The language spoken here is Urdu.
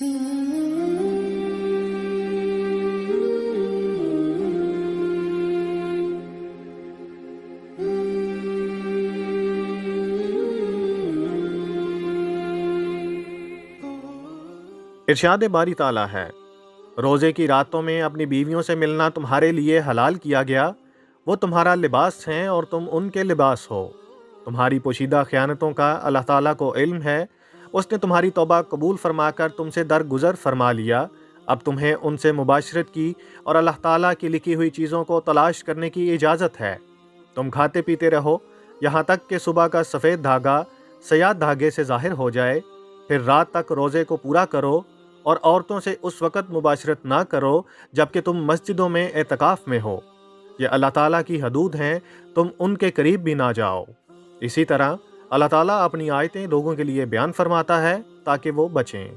ارشاد باری تعالیٰ ہے، روزے کی راتوں میں اپنی بیویوں سے ملنا تمہارے لیے حلال کیا گیا، وہ تمہارا لباس ہیں اور تم ان کے لباس ہو۔ تمہاری پوشیدہ خیانتوں کا اللہ تعالیٰ کو علم ہے، اس نے تمہاری توبہ قبول فرما کر تم سے درگزر فرما لیا، اب تمہیں ان سے مباشرت کی اور اللہ تعالیٰ کی لکھی ہوئی چیزوں کو تلاش کرنے کی اجازت ہے۔ تم کھاتے پیتے رہو یہاں تک کہ صبح کا سفید دھاگا سیاہ دھاگے سے ظاہر ہو جائے، پھر رات تک روزے کو پورا کرو اور عورتوں سے اس وقت مباشرت نہ کرو جبکہ تم مسجدوں میں اعتکاف میں ہو۔ یہ اللہ تعالیٰ کی حدود ہیں، تم ان کے قریب بھی نہ جاؤ۔ اسی طرح اللہ تعالیٰ اپنی آیتیں لوگوں کے لیے بیان فرماتا ہے تاکہ وہ بچیں۔